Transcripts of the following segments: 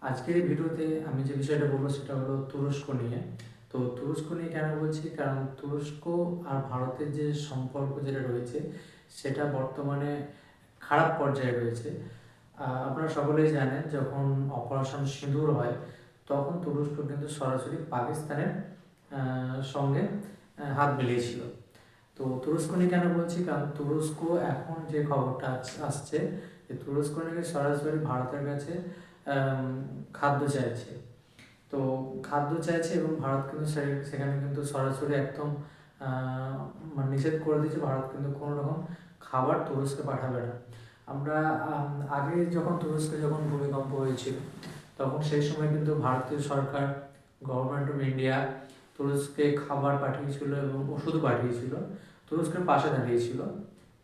আজকের এই ভিডিওতে আমি যে বিষয়টা বলবো সেটা হলো তুরস্ক নিয়ে। তো তুরস্ক নিয়ে কেন বলছি, কারণ তুরস্ক আর ভারতের যে সম্পর্ক যেটা রয়েছে সেটা বর্তমানে খারাপ পর্যায়ে রয়েছে। আপনারা সকলেই জানেন, যখন অপারেশন সিঁদুর হয় তখন তুরস্ক কিন্তু সরাসরি পাকিস্তানের সঙ্গে হাত মিলিয়েছিল। তো তুরস্ক নিয়ে কেন বলছি, কারণ তুরস্ক এখন যে খবরটা আসছে যে তুরস্ক নাকি সরাসরি ভারতের কাছে খাদ্য চাইছে। তো খাদ্য চাইছে এবং ভারত কিন্তু সেখানে কিন্তু সরাসরি একদম মানে নিষেধ করে দিয়েছে, ভারত কিন্তু কোনো রকম খাবার তুরস্কে পাঠাবে না। আমরা আগে যখন তুরস্কে যখন ভূমিকম্প হয়েছিল তখন সেই সময় কিন্তু ভারতীয় সরকার, গভর্নমেন্ট অফ ইন্ডিয়া তুরস্কে খাবার পাঠিয়েছিল এবং ওষুধ পাঠিয়েছিল, তুরস্কের পাশে দাঁড়িয়েছিল,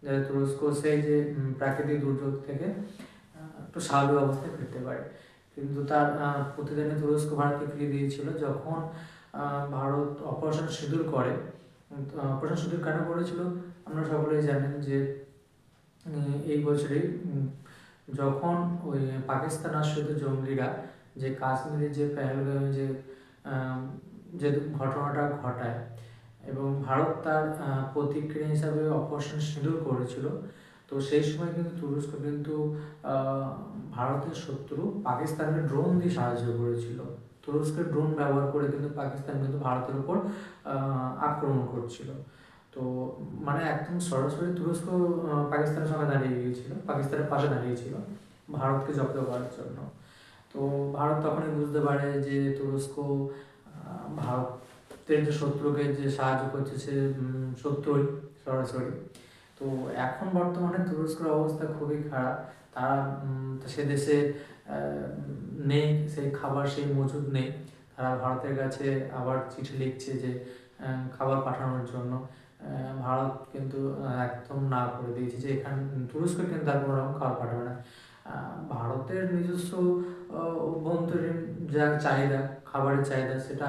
যাতে তুরস্ক সেই যে প্রাকৃতিক দুর্যোগ থেকে একটু স্বাভাবিক অবস্থায় ফিরতে পারে। কিন্তু তার প্রতিদিনে তুরস্ক ভারতকে ফিরিয়ে দিয়েছিল। যখন ভারত অপারেশন সিঁদুর করে, অপারেশন সিঁদুর কেন করেছিল আমরা সকলেই জানেন যে এই বছরেই যখন ওই পাকিস্তান আশ্রিত জঙ্গিরা যে কাশ্মীরে যে পেহেলগামে যে যে ঘটনাটা ঘটায় এবং ভারত তার প্রতিক্রিয়া হিসাবে অপারেশন সিঁদুর করেছিল। তো সেই সময় কিন্তু তুরস্ক কিন্তু ভারতের শত্রু পাকিস্তানের ড্রোন দিয়ে সাহায্য করেছিল। তুরস্কের ড্রোন ব্যবহার করে কিন্তু পাকিস্তান কিন্তু ভারতের উপর আক্রমণ করছিল। তো মানে একদম সরাসরি তুরস্ক পাকিস্তানের সঙ্গে দাঁড়িয়ে গিয়েছিল, পাকিস্তানের পাশে দাঁড়িয়েছিল ভারতকে জব্দ করার জন্য। তো ভারত তখনই বুঝতে পারে যে তুরস্ক ভারতের যে শত্রুকে যে সাহায্য করছে সে শত্রুই সরাসরি। তো এখন বর্তমানে তুরস্কের অবস্থা খুবই খারাপ। তারা সে দেশে নেই, সেই খাবার সেই মজুদ নেই। তারা ভারতের কাছে আবার চিঠি লিখছে যে খাবার পাঠানোর জন্য। ভারত কিন্তু একদম না করে দিয়েছে যে এখানে তুরস্ক কিন্তু তার কোনো রকম খাবার পাঠাবে না। ভারতের নিজস্ব অভ্যন্তরীণ যা চাহিদা, খাবারের চাহিদা, সেটা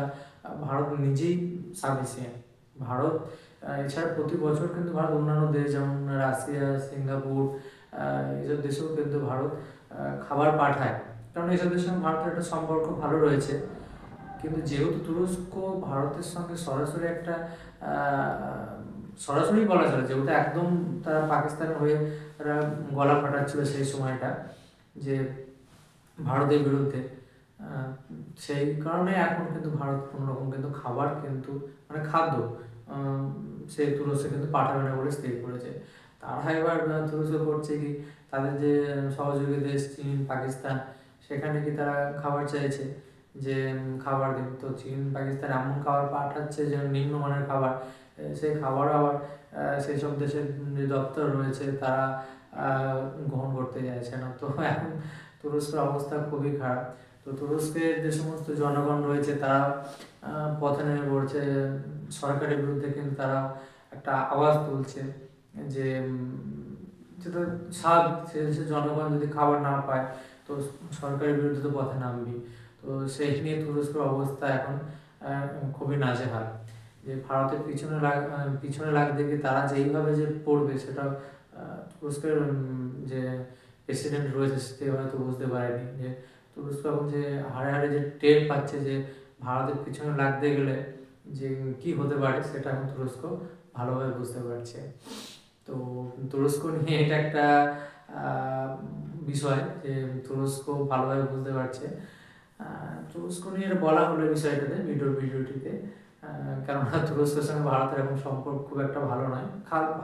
ভারত নিজেই সাফিসিয়েন্ট। ভারত এছাড়া প্রতি বছর কিন্তু ভারত অন্যান্য দেশ যেমন রাশিয়া, সিঙ্গাপুর এইসব দেশেও কিন্তু ভারত খাবার পাঠায়, কারণ এইসব দেশের সঙ্গে ভারতের একটা সম্পর্ক ভালো রয়েছে। কিন্তু যেহেতু তুরস্ক ভারতের সঙ্গে সরাসরি একটা সরাসরি বলা চলে, যেহেতু একদম তারা পাকিস্তানের হয়ে তারা গলা ফাটাচ্ছিল সেই সময়টা যে ভারতের বিরুদ্ধে, সেই কারণে এখন কিন্তু ভারত কোনোরকম কিন্তু খাবার কিন্তু মানে খাদ্য সে তুরস্কে কিন্তু পাঠাবে না বলে স্থির করেছে। তারা এবার তুরস্ক করছে কি, তাদের যে সহযোগী দেশ চীন, পাকিস্তান, সেখানে কি তারা খাবার চাইছে যে খাবার দিন। তো চীন, পাকিস্তান এমন খাবার পাঠাচ্ছে যে নিম্নমানের খাবার, সেই খাবারও আবার সেই সব দেশের যে দপ্তর রয়েছে তারা গ্রহণ করতে চাইছে না। তো এখন তুরস্কের অবস্থা খুবই খারাপ। তো তুরস্কের যে সমস্ত জনগণ রয়েছে তারা পথে নেমে পড়ছে সরকারের বিরুদ্ধে, কিন্তু তারা একটা আওয়াজ তুলছে যে যেটা স্বাভাবিক, সে জনগণ যদি খাবার না পায় তো সরকারের বিরুদ্ধে তো পথে নামবি। তো সেই নিয়ে তুরস্কের অবস্থা এখন খুবই নাজেহাল। যে ভারতের পিছনে লাগতে গিয়ে তারা যেইভাবে যে পড়বে সেটা তুরস্কের যে প্রেসিডেন্ট রয়েছে সে হয়তো বুঝতে পারেনি যে তুরস্ক এখন যে হারে হারে যে টের পাচ্ছে যে ভারতের পিছনে লাগতে গেলে যে কি হতে পারে, সেটা এখন তুরস্ক ভালোভাবে বুঝতে পারছে। তো তুরস্ক নিয়ে এটা একটা বিষয় যে তুরস্ক ভালোভাবে বুঝতে পারছে। তুরস্ক নিয়ে বলা হলো বিষয়টাতে ভিডিওটিতে, কেননা তুরস্কের সঙ্গে ভারতের এখন সম্পর্ক খুব একটা ভালো নয়।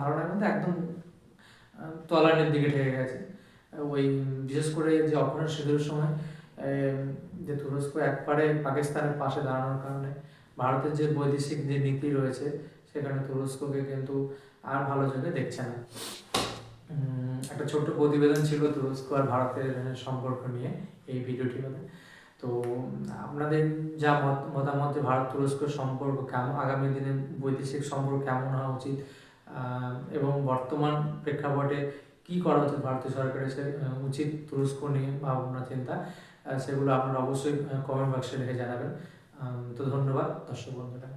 ভালো নয় বলতে একদম তলানির দিকে ঠেকে গেছে। ওই বিশেষ করে যে অপারেশন সিঁদুরের সময় যে তুরস্ক একবারে পাকিস্তানের পাশে দাঁড়ানোর কারণে ভারতের যে বৈদেশিক যে নীতি রয়েছে সেখানে তুরস্ককে কিন্তু আর ভালো চোখে দেখছে না। একটা ছোট্ট প্রতিবেদন ছিল তুরস্ক আর ভারতের সম্পর্ক নিয়ে এই ভিডিওটি মধ্যে। তো আপনাদের যা মতামত যে ভারত তুরস্ক সম্পর্ক কেমন, আগামী দিনে বৈদেশিক সম্পর্ক কেমন হওয়া উচিত এবং বর্তমান প্রেক্ষাপটে কী করা উচিত ভারতীয় সরকারের উচিত তুরস্ক নিয়ে ভাবনা চিন্তা, সেগুলো আপনারা অবশ্যই কমেন্ট বক্সে লিখে জানাবেন। তো ধন্যবাদ দর্শক বন্ধুরা।